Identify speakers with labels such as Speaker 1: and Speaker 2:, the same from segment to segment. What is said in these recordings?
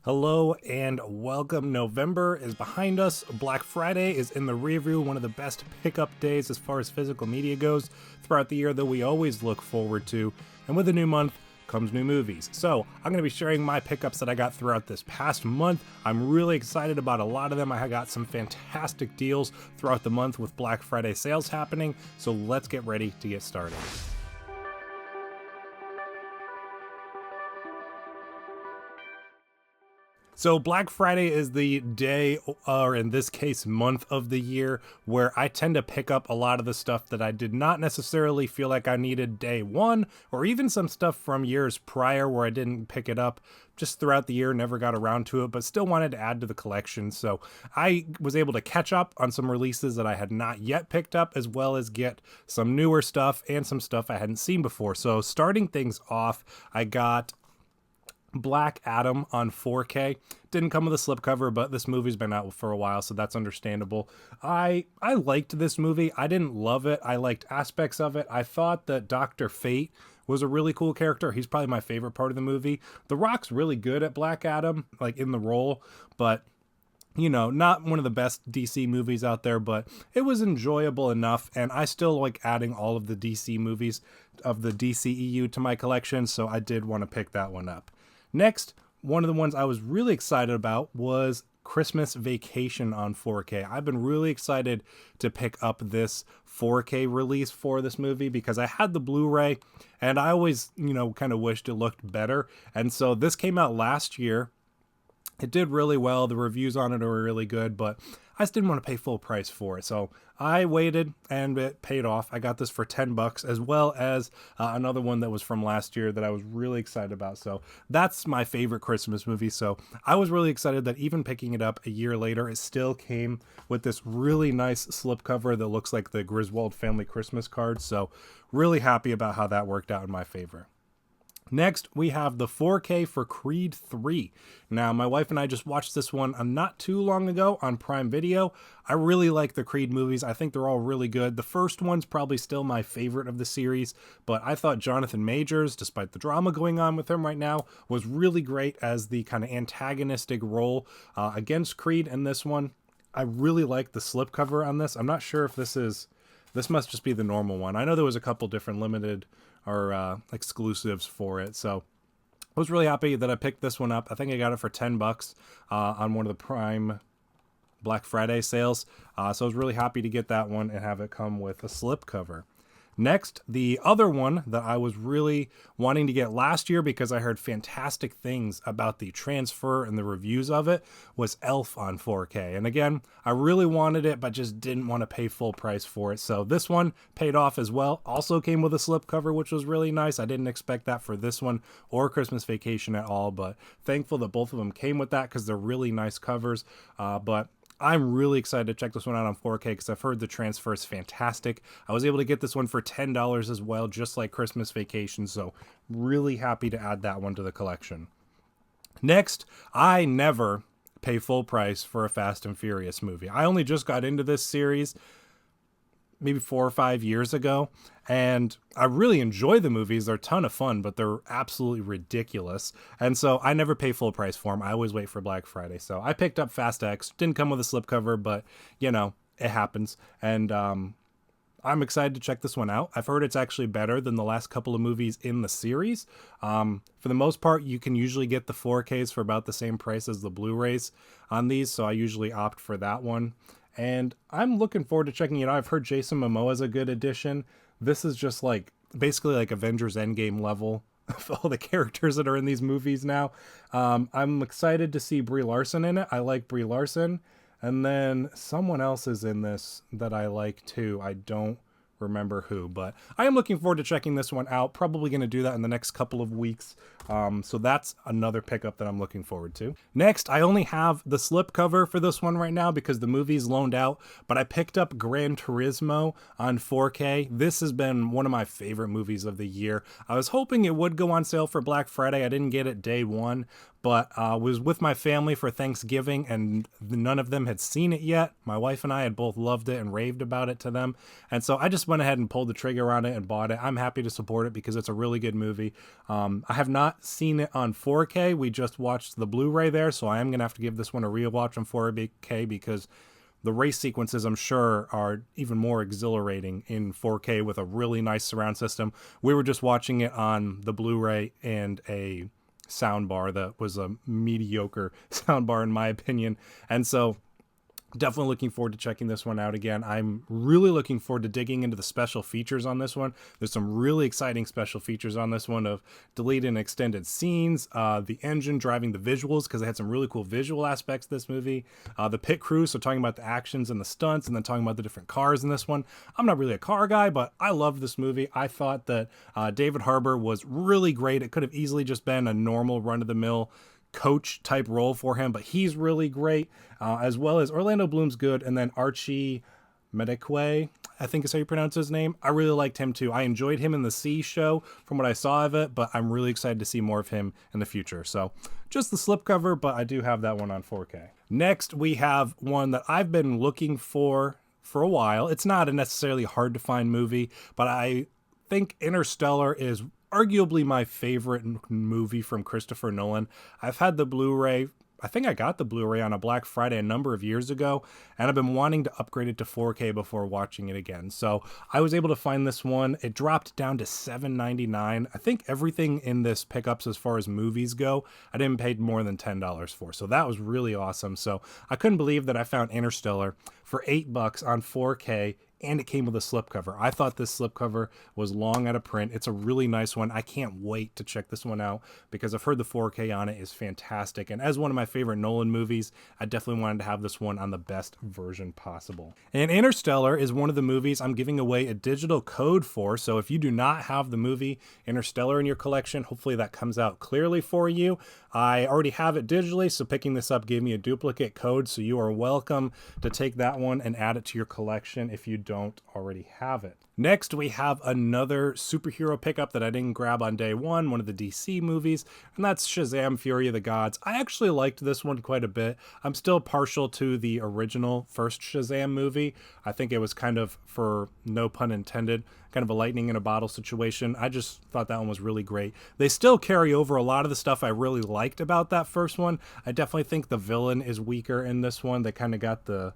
Speaker 1: Hello and welcome. November is behind us. Black Friday is in the rearview, one of the best pickup days as far as physical media goes throughout the year that we always look forward to. And with a new month comes new movies. So I'm going to be sharing my pickups that I got throughout this past month. I'm really excited about a lot of them. I got some fantastic deals throughout the month with Black Friday sales happening. So let's get ready to get started. So Black Friday is the day, or in this case, month of the year, where I tend to pick up a lot of the stuff that I did not necessarily feel like I needed day one, or even some stuff from years prior where I didn't pick it up just throughout the year, never got around to it, but still wanted to add to the collection. So I was able to catch up on some releases that I had not yet picked up, as well as get some newer stuff and some stuff I hadn't seen before. So starting things off, I got Black Adam on 4K. Didn't come with a slipcover, but this movie's been out for a while, so that's understandable. I liked this movie. I didn't love it. I liked aspects of it. I thought that Dr. Fate was a really cool character. He's probably my favorite part of the movie. The Rock's really good at Black Adam, like in the role, but you know, not one of the best DC movies out there, but it was enjoyable enough, and I still like adding all of the DC movies of the DCEU to my collection, so I did want to pick that one up. Next, one of the ones I was really excited about was Christmas Vacation on 4K. I've been really excited to pick up this 4K release for this movie because I had the Blu-ray and I always, kind of wished it looked better. And so this came out last year. It did really well. The reviews on it are really good, but I just didn't want to pay full price for it. So I waited and it paid off. I got this for $10, as well as another one that was from last year that I was really excited about. So that's my favorite Christmas movie. So I was really excited that even picking it up a year later, it still came with this really nice slipcover that looks like the Griswold family Christmas card. So really happy about how that worked out in my favor. Next, we have the 4K for Creed 3. Now, my wife and I just watched this one not too long ago on Prime Video. I really like the Creed movies. I think they're all really good. The first one's probably still my favorite of the series, but I thought Jonathan Majors, despite the drama going on with him right now, was really great as the kind of antagonistic role against Creed in this one. I really like the slipcover on this. I'm not sure if this must just be the normal one. I know there was a couple different limited or exclusives for it. So I was really happy that I picked this one up. I think I got it for $10 on one of the Prime Black Friday sales. So I was really happy to get that one and have it come with a slipcover. Next, the other one that I was really wanting to get last year because I heard fantastic things about the transfer and the reviews of it was Elf on 4K. And again, I really wanted it, but just didn't want to pay full price for it. So this one paid off as well. Also came with a slipcover, which was really nice. I didn't expect that for this one or Christmas Vacation at all, but thankful that both of them came with that because they're really nice covers. But I'm really excited to check this one out on 4K because I've heard the transfer is fantastic. I was able to get this one for $10 as well, just like Christmas Vacation, so really happy to add that one to the collection. Next, I never pay full price for a Fast and Furious movie. I only just got into this series maybe 4 or 5 years ago, and I really enjoy the movies. They're a ton of fun, but they're absolutely ridiculous, and so I never pay full price for them. I always wait for Black Friday. So I picked up Fast X. Didn't come with a slipcover, but it happens, and I'm excited to check this one out. I've heard it's actually better than the last couple of movies in the series. For the most part, you can usually get the 4Ks for about the same price as the Blu-rays on these, so I usually opt for that one. And I'm looking forward to checking it out. I've heard Jason Momoa is a good addition. This is just basically like Avengers Endgame level of all the characters that are in these movies now. I'm excited to see Brie Larson in it. I like Brie Larson. And then someone else is in this that I like too. I don't remember who, but I am looking forward to checking this one out. Probably going to do that in the next couple of weeks. So that's another pickup that I'm looking forward to. Next, I only have the slipcover for this one right now because the movie's loaned out, but I picked up Gran Turismo on 4K. This has been one of my favorite movies of the year. I was hoping it would go on sale for Black Friday. I didn't get it day one, but was with my family for Thanksgiving and none of them had seen it yet. My wife and I had both loved it and raved about it to them. And so I just just went ahead and pulled the trigger on it and bought it. I'm happy to support it because it's a really good movie. I have not seen it on 4K. We just watched the Blu-ray there, so I am going to have to give this one a rewatch on 4K because the race sequences, I'm sure, are even more exhilarating in 4K with a really nice surround system. We were just watching it on the Blu-ray and a soundbar that was a mediocre soundbar in my opinion. And so definitely looking forward to checking this one out again. I'm really looking forward to digging into the special features on this one. There's some really exciting special features on this one of deleted and extended scenes, the engine driving the visuals, because they had some really cool visual aspects to this movie, the pit crew, so talking about the actions and the stunts, and then talking about the different cars in this one. I'm not really a car guy, but I love this movie. I thought that David Harbour was really great. It could have easily just been a normal run-of-the-mill coach type role for him, but he's really great, as well as Orlando Bloom's good, and then Archie Medekwe, I think is how you pronounce his name. I really liked him too. I enjoyed him in the C show from what I saw of it, but I'm really excited to see more of him in the future. So just the slipcover, but I do have that one on 4K. Next, we have one that I've been looking for a while. It's not a necessarily hard to find movie, but I think Interstellar is arguably my favorite movie from Christopher Nolan. I've had the Blu-ray. I think I got the Blu-ray on a Black Friday a number of years ago, and I've been wanting to upgrade it to 4K before watching it again. So I was able to find this one. It dropped down to $7.99. I think everything in this pickups as far as movies go, I didn't pay more than $10 for. So that was really awesome. So I couldn't believe that I found Interstellar for $8 on 4K, and it came with a slipcover. I thought this slipcover was long out of print. It's a really nice one. I can't wait to check this one out because I've heard the 4K on it is fantastic. And as one of my favorite Nolan movies, I definitely wanted to have this one on the best version possible. And Interstellar is one of the movies I'm giving away a digital code for. So if you do not have the movie Interstellar in your collection, hopefully that comes out clearly for you. I already have it digitally, so picking this up gave me a duplicate code. So you are welcome to take that one and add it to your collection if you don't already have it. Next, we have another superhero pickup that I didn't grab on day one of the DC movies, and that's Shazam! Fury of the Gods. I actually liked this one quite a bit. I'm still partial to the original first Shazam movie. I think it was kind of, for no pun intended, kind of a lightning in a bottle situation. I just thought that one was really great. They still carry over a lot of the stuff I really liked about that first one. I definitely think the villain is weaker in this one. They kind of got the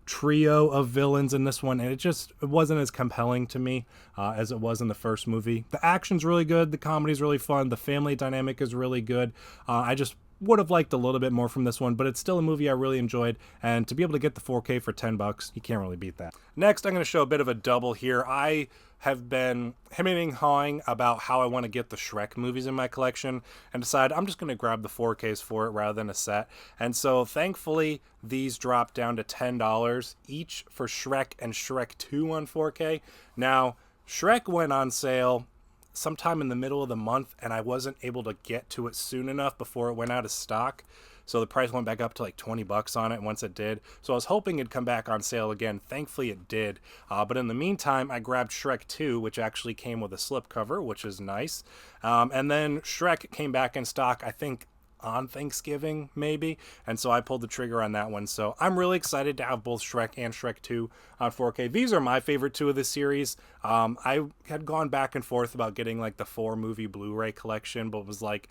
Speaker 1: trio of villains in this one, and it wasn't as compelling to me as it was in the first movie. The action's really good, the comedy's really fun, the family dynamic is really good. I just would have liked a little bit more from this one, but it's still a movie I really enjoyed, and to be able to get the 4K for $10, you can't really beat that. Next, I'm going to show a bit of a double here. I have been hemming and hawing about how I want to get the Shrek movies in my collection and decided I'm just going to grab the 4Ks for it rather than a set. And so thankfully these dropped down to $10 each for Shrek and Shrek 2 on 4K. Now, Shrek went on sale sometime in the middle of the month, and I wasn't able to get to it soon enough before it went out of stock. So the price went back up to like $20 on it once it did. So I was hoping it'd come back on sale again. Thankfully it did. But in the meantime, I grabbed Shrek 2, which actually came with a slipcover, which is nice. And then Shrek came back in stock, I think, on Thanksgiving maybe, and so I pulled the trigger on that one. So I'm really excited to have both Shrek and Shrek 2 on 4K. These are my favorite two of the series. I had gone back and forth about getting like the 4-movie Blu-ray collection, but was like,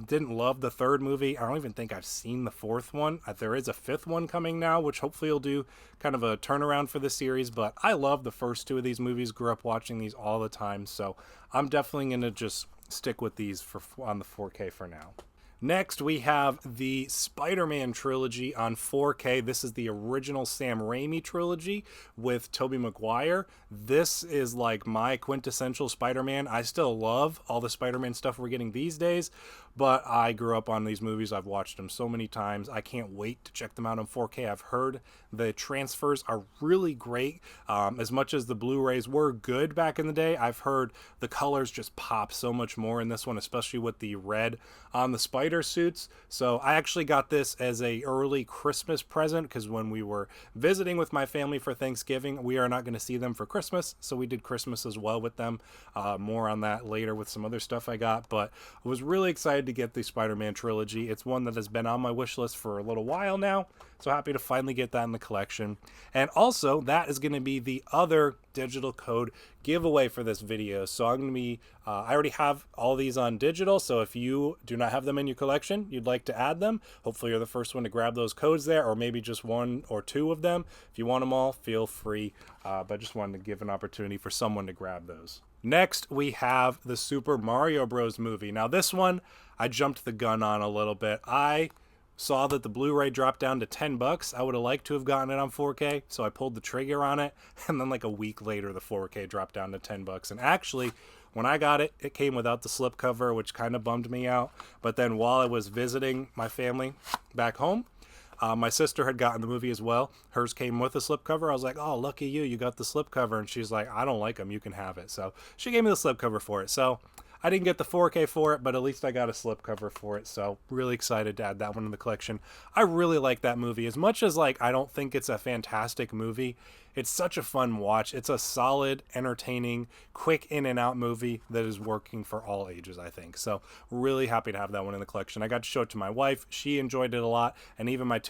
Speaker 1: didn't love the third movie. I don't even think I've seen the fourth one. There is a fifth one coming now, which hopefully will do kind of a turnaround for the series, but I love the first two of these movies, grew up watching these all the time, so I'm definitely going to just stick with these on the 4K for now. Next, we have the Spider-Man trilogy on 4K. This is the original Sam Raimi trilogy with Tobey Maguire. This is like my quintessential Spider-Man. I still love all the Spider-Man stuff we're getting these days, but I grew up on these movies. I've watched them so many times. I can't wait to check them out on 4K. I've heard the transfers are really great. As much as the Blu-rays were good back in the day, I've heard the colors just pop so much more in this one, especially with the red on the spider suits. So I actually got this as a early Christmas present because when we were visiting with my family for Thanksgiving, we are not going to see them for Christmas, so we did Christmas as well with them. More on that later with some other stuff I got, but I was really excited excited to get the Spider-Man trilogy. It's one that has been on my wish list for a little while now, so happy to finally get that in the collection. And also, that is going to be the other digital code giveaway for this video. So I'm going to be, I already have all these on digital, so if you do not have them in your collection, you'd like to add them, hopefully you're the first one to grab those codes there, or maybe just one or two of them. If you want them all, feel free, but just wanted to give an opportunity for someone to grab those. Next, we have the Super Mario Bros. Movie. Now, this one, I jumped the gun on a little bit. I saw that the Blu-ray dropped down to $10. I would have liked to have gotten it on 4K, so I pulled the trigger on it, and then like a week later, the 4K dropped down to $10. And actually, when I got it, it came without the slipcover, which kind of bummed me out. But then while I was visiting my family back home, my sister had gotten the movie as well. Hers came with a slipcover. I was like, oh, lucky you, you got the slipcover. And she's like, I don't like them, you can have it. So she gave me the slipcover for it. So I didn't get the 4K for it, but at least I got a slipcover for it. So really excited to add that one in the collection. I really like that movie. As much as like I don't think it's a fantastic movie, it's such a fun watch. It's a solid, entertaining, quick in and out movie that is working for all ages, I think. So really happy to have that one in the collection. I got to show it to my wife. She enjoyed it a lot. And even my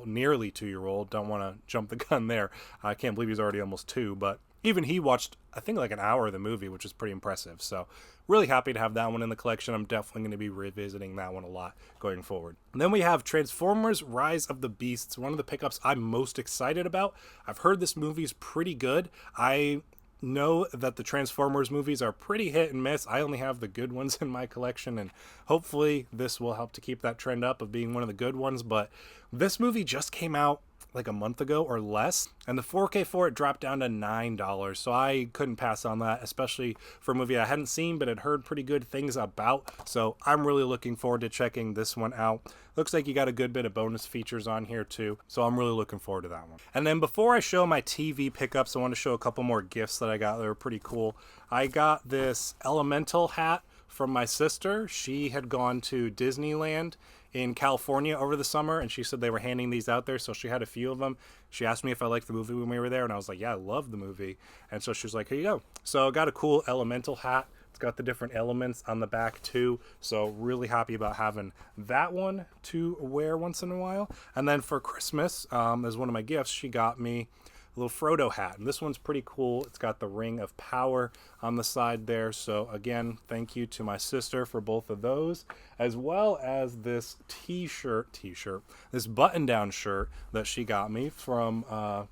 Speaker 1: nearly two-year-old, don't want to jump the gun there. I can't believe he's already almost 2, but even he watched, I think, like an hour of the movie, which is pretty impressive. So really happy to have that one in the collection. I'm definitely going to be revisiting that one a lot going forward. And then we have Transformers Rise of the Beasts, one of the pickups I'm most excited about. I've heard this movie is pretty good. I know that the Transformers movies are pretty hit and miss. I only have the good ones in my collection, and hopefully this will help to keep that trend up of being one of the good ones. But this movie just came out like a month ago or less, and the 4K for it dropped down to $9, so I couldn't pass on that, especially for a movie I hadn't seen but had heard pretty good things about. So I'm really looking forward to checking this one out. Looks like you got a good bit of bonus features on here too, so I'm really looking forward to that one. And then before I show my TV pickups, I want to show a couple more gifts that I got that were pretty cool. I got this Elemental hat from my sister. She had gone to Disneyland in California over the summer, and she said they were handing these out there, so she had a few of them. She asked me if I liked the movie when we were there, and I was like, yeah, I love the movie. And so she was like, here you go. So I got a cool Elemental hat. It's got the different elements on the back too, so really happy about having that one to wear once in a while. And then for Christmas, as one of my gifts, she got me a little Frodo hat, and this one's pretty cool. It's got the Ring of Power on the side there, so again, thank you to my sister for both of those, as well as this this button-down shirt that she got me from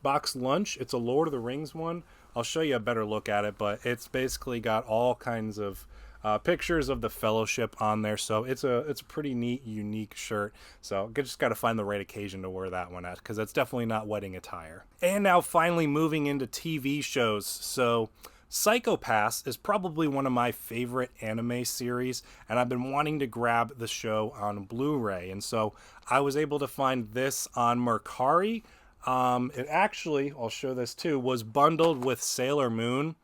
Speaker 1: Box Lunch. It's a Lord of the Rings one. I'll show you a better look at it, but it's basically got all kinds of pictures of the Fellowship on there, so it's a pretty neat, unique shirt. So just got to find the right occasion to wear that one at, because that's definitely not wedding attire. And now finally moving into TV shows. So Psycho Pass is probably one of my favorite anime series, and I've been wanting to grab the show on Blu-ray, and so I was able to find this on Mercari. It actually, I'll show this too, was bundled with Sailor Moon.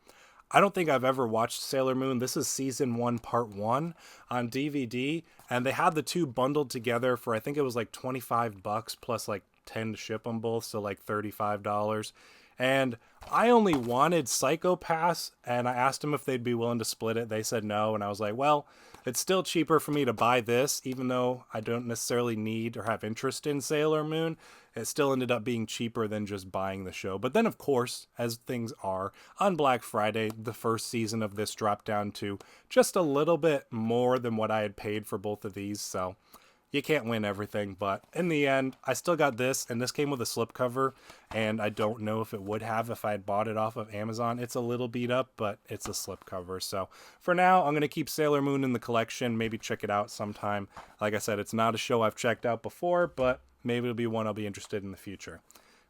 Speaker 1: I don't think I've ever watched Sailor Moon. This is season 1, part 1 on DVD, and they had the two bundled together for, I think it was like $25 plus like 10 to ship them both, so like $35. And I only wanted Psycho Pass, and I asked them if they'd be willing to split it. They said no, and I was like, well, it's still cheaper for me to buy this, even though I don't necessarily need or have interest in Sailor Moon. It still ended up being cheaper than just buying the show. But then, of course, as things are, on Black Friday, the first season of this dropped down to just a little bit more than what I had paid for both of these, so you can't win everything. But in the end, I still got this, and this came with a slipcover, and I don't know if it would have if I had bought it off of Amazon. It's a little beat up, but it's a slipcover. So for now, I'm going to keep Sailor Moon in the collection, maybe check it out sometime. Like I said, it's not a show I've checked out before, but maybe it'll be one I'll be interested in the future.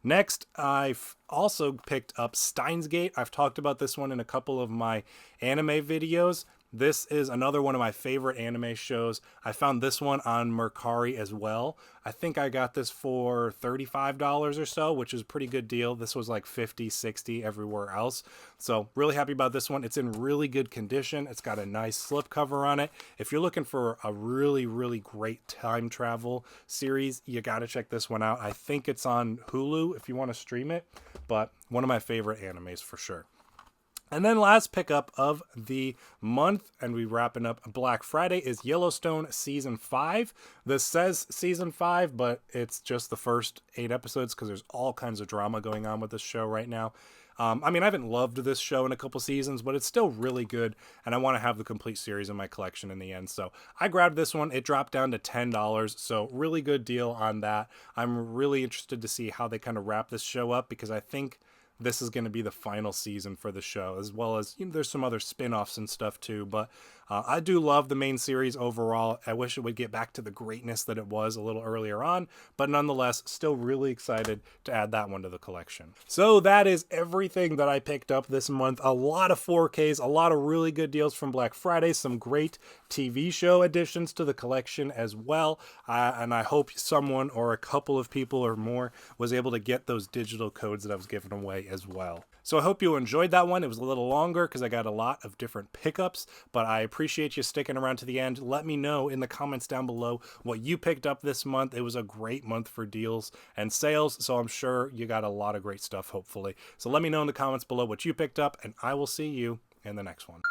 Speaker 1: Next, I've also picked up Steins Gate. I've talked about this one in a couple of my anime videos. This is another one of my favorite anime shows. I found this one on Mercari as well. I think I got this for $35 or so, which is a pretty good deal. This was like $50, $60 everywhere else. So really happy about this one. It's in really good condition. It's got a nice slipcover on it. If you're looking for a really, really great time travel series, you got to check this one out. I think it's on Hulu if you want to stream it, but one of my favorite animes for sure. And then last pickup of the month, and we wrapping up Black Friday, is Yellowstone Season 5. This says Season 5, but it's just the first 8 episodes because there's all kinds of drama going on with this show right now. I mean, I haven't loved this show in a couple seasons, but it's still really good, and I want to have the complete series in my collection in the end. So I grabbed this one. It dropped down to $10, so really good deal on that. I'm really interested to see how they kind of wrap this show up, because I think this is going to be the final season for the show, as well as, there's some other spin-offs and stuff too, but I do love the main series overall. I wish it would get back to the greatness that it was a little earlier on, but nonetheless, still really excited to add that one to the collection. So that is everything that I picked up this month. A lot of 4Ks, a lot of really good deals from Black Friday, some great TV show additions to the collection as well, and I hope someone or a couple of people or more was able to get those digital codes that I was giving away as well. So I hope you enjoyed that one. It was a little longer because I got a lot of different pickups, but I appreciate you sticking around to the end. Let me know in the comments down below what you picked up this month. It was a great month for deals and sales, so I'm sure you got a lot of great stuff, hopefully. So let me know in the comments below what you picked up, and I will see you in the next one.